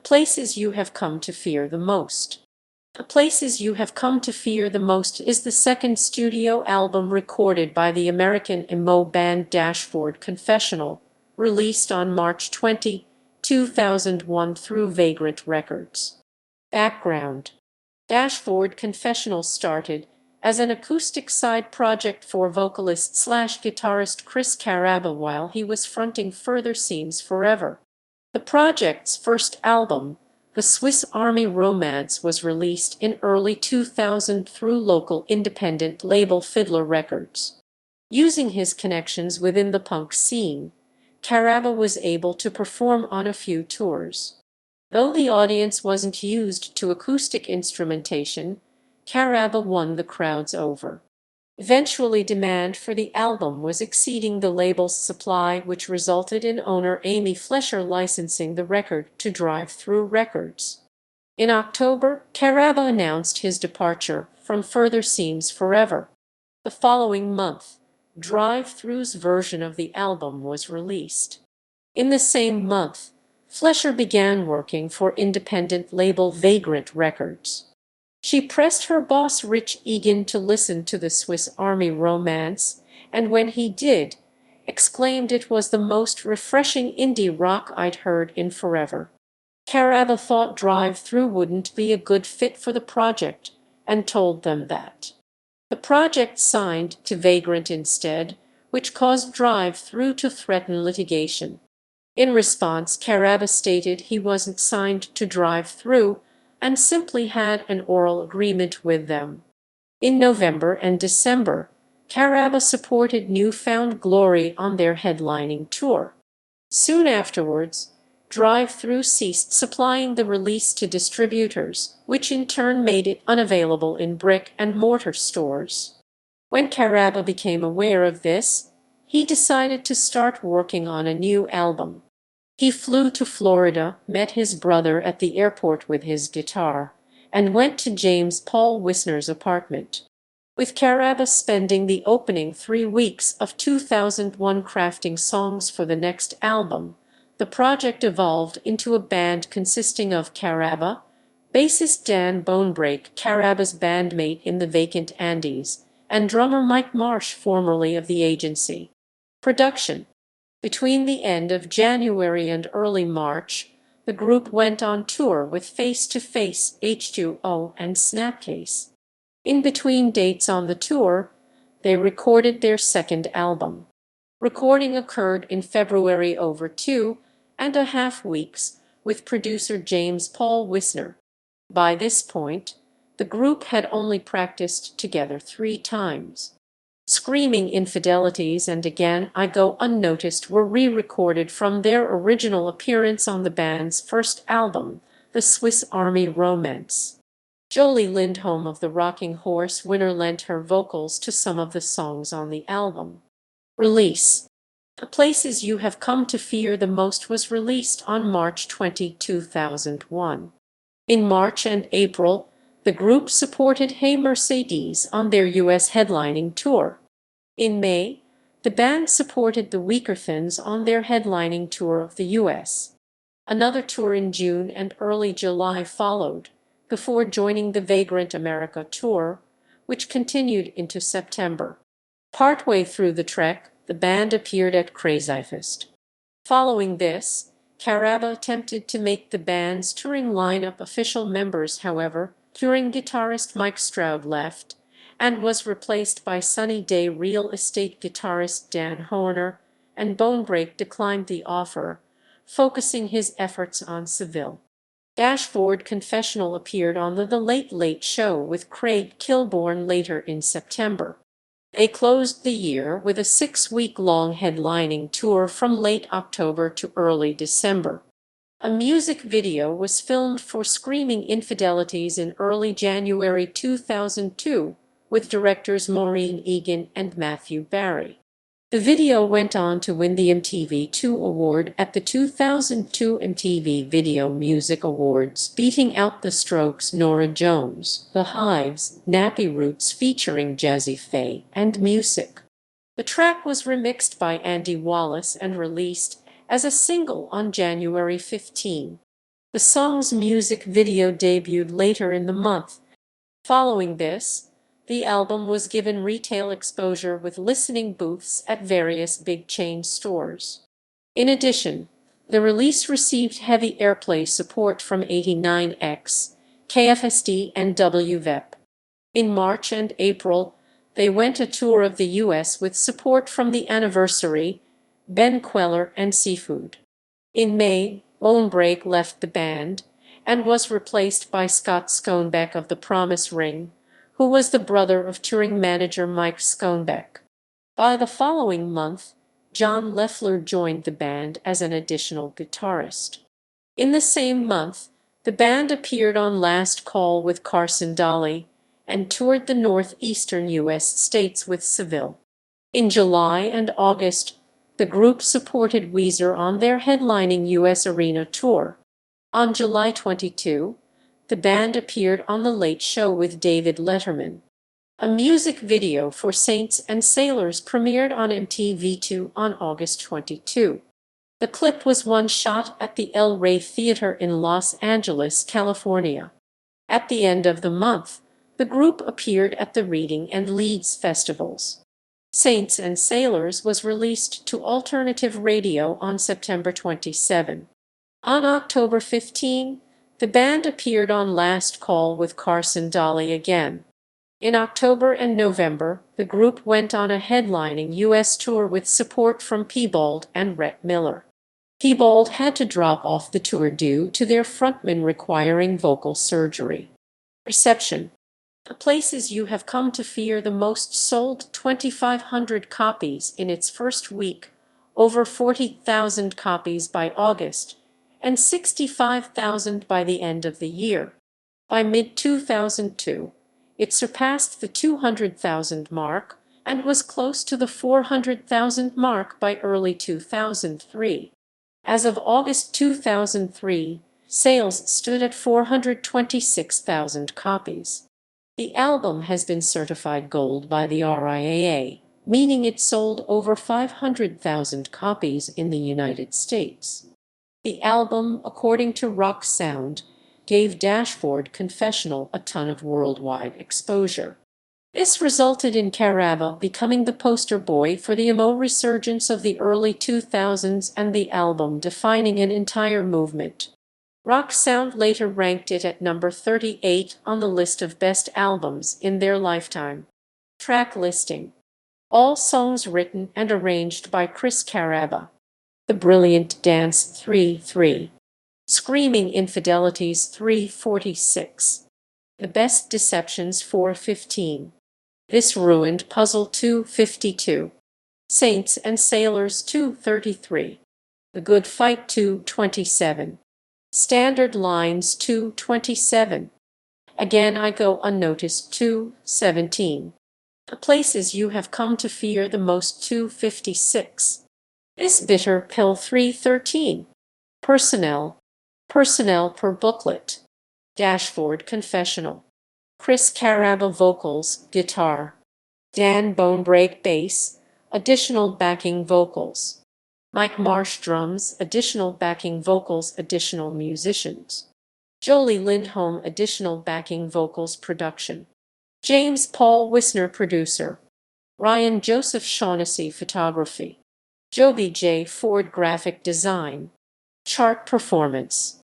Places You Have Come to Fear the Most. The Places You Have Come to Fear the Most is the second studio album recorded by the American emo band Dashboard Confessional, released on March 20, 2001 through Vagrant Records. Background: Dashboard Confessional started as an acoustic side project for vocalist/guitarist Chris Carrabba while he was fronting Further Seems Forever. The project's first album, The Swiss Army Romance, was released in early 2000 through local independent label Fiddler Records. Using his connections within the punk scene, Carrabba was able to perform on a few tours. Though the audience wasn't used to acoustic instrumentation, Carrabba won the crowds over. Eventually, demand for the album was exceeding the label's supply, which resulted in owner Amy Flesher licensing the record to Drive-Thru Records. In October, Carrabba announced his departure from Further Seems Forever. The following month, Drive-Thru's version of the album was released. In the same month, Flesher began working for independent label Vagrant Records. She pressed her boss Rich Egan to listen to The Swiss Army Romance, and when he did, exclaimed it was the most refreshing indie rock I'd heard in forever. Carrabba thought Drive-Thru wouldn't be a good fit for the project, and told them that. The project signed to Vagrant instead, which caused Drive-Thru to threaten litigation. In response, Carrabba stated he wasn't signed to Drive-Thru and simply had an oral agreement with them. In November and December, Carrabba supported New Found Glory on their headlining tour. Soon afterwards, Drive-Thru ceased supplying the release to distributors, which in turn made it unavailable in brick-and-mortar stores. When Carrabba became aware of this, he decided to start working on a new album. He flew to Florida, met his brother at the airport with his guitar, and went to James Paul Wisner's apartment. With Carrabba spending the opening 3 weeks of 2001 crafting songs for the next album, the project evolved into a band consisting of Carrabba, bassist Dan Bonebrake, Carrabba's bandmate in the Vacant Andes, and drummer Mike Marsh, formerly of the agency. Production: between the end of January and early March, the group went on tour with Face to Face, H2O, and Snapcase. In between dates on the tour, they recorded their second album. Recording occurred in February over 2.5 weeks with producer James Paul Wisner. By this point, the group had only practiced together 3 times. Screaming Infidelities and Again I Go Unnoticed were re-recorded from their original appearance on the band's first album, The Swiss Army Romance. Jolie Lindholm of the Rocking Horse winner lent her vocals to some of the songs on the album. Release: The Places You Have Come to Fear the Most was released on March 20, 2001. In March and April, the group supported Hey Mercedes on their U.S. headlining tour. In May, the band supported the Weakerthans on their headlining tour of the U.S. Another tour in June and early July followed, before joining the Vagrant America tour, which continued into September. Partway through the trek, the band appeared at Crazyfest. Following this, Carrabba attempted to make the band's touring lineup official members. However, touring guitarist Mike Stroud left and was replaced by Sunny Day Real Estate guitarist Dan Horner, and Bonebrake declined the offer, focusing his efforts on Seville. Dashboard Confessional appeared on The Late Late Show with Craig Kilborn later in September. They closed the year with a 6-week-long headlining tour from late October to early December. A music video was filmed for Screaming Infidelities in early January 2002 with directors Maureen Egan and Matthew Barry. The video went on to win the MTV2 award at the 2002 MTV Video Music Awards, beating out The Strokes' Norah Jones, The Hives' Nappy Roots featuring Jazzy Faye, and Music. The track was remixed by Andy Wallace and released as a single on January 15. The song's music video debuted later in the month. Following this, the album was given retail exposure with listening booths at various big chain stores. In addition, the release received heavy airplay support from 89X, KFSD, and WVEP. In March and April, they went a tour of the U.S. with support from The Anniversary, Ben Queller, and Seafood. In May, Bonebrake left the band and was replaced by Scott Schoenbeck of The Promise Ring, who was the brother of touring manager Mike Schoenbeck. By the following month, John Leffler joined the band as an additional guitarist. In the same month, the band appeared on Last Call with Carson Daly and toured the northeastern U.S. states with Seville. In July and August, the group supported Weezer on their headlining U.S. arena tour. On July 22, the band appeared on The Late Show with David Letterman. A music video for Saints and Sailors premiered on MTV2 on August 22. The clip was one shot at the El Rey Theater in Los Angeles, California. At the end of the month, the group appeared at the Reading and Leeds festivals. Saints and Sailors was released to alternative radio on September 27. On October 15, the band appeared on Last Call with Carson Daly again. In October and November, the group went on a headlining U.S. tour with support from Piebald and Rhett Miller. Piebald had to drop off the tour due to their frontman requiring vocal surgery. Reception. The Places You Have Come to Fear the Most sold 2,500 copies in its first week, over 40,000 copies by August, and 65,000 by the end of the year. By mid-2002, it surpassed the 200,000 mark and was close to the 400,000 mark by early 2003. As of August 2003, sales stood at 426,000 copies. The album has been certified gold by the RIAA, meaning it sold over 500,000 copies in the United States. The album, according to Rock Sound, gave Dashboard Confessional a ton of worldwide exposure. This resulted in Caraba becoming the poster boy for the emo resurgence of the early 2000s and the album defining an entire movement. Rock Sound later ranked it at number 38 on the list of best albums in their lifetime. Track listing. All songs written and arranged by Chris Caraba. The Brilliant Dance 3-3. Screaming Infidelities 346. The Best Deceptions 415. This Ruined Puzzle 252. Saints and Sailors 233. The Good Fight 227. Standard Lines 227. Again I Go Unnoticed 217. The Places You Have Come to Fear the Most 256. This Bitter Pill 313. Personnel per booklet. Dashboard Confessional. Chris Caraba vocals, guitar. Dan Bonebrake bass, additional backing vocals. Mike Marsh drums, additional backing vocals, additional musicians. Jolie Lindholm additional backing vocals production. James Paul Wisner producer. Ryan Joseph Shaughnessy photography. Joby J. Ford graphic design. Chart performance.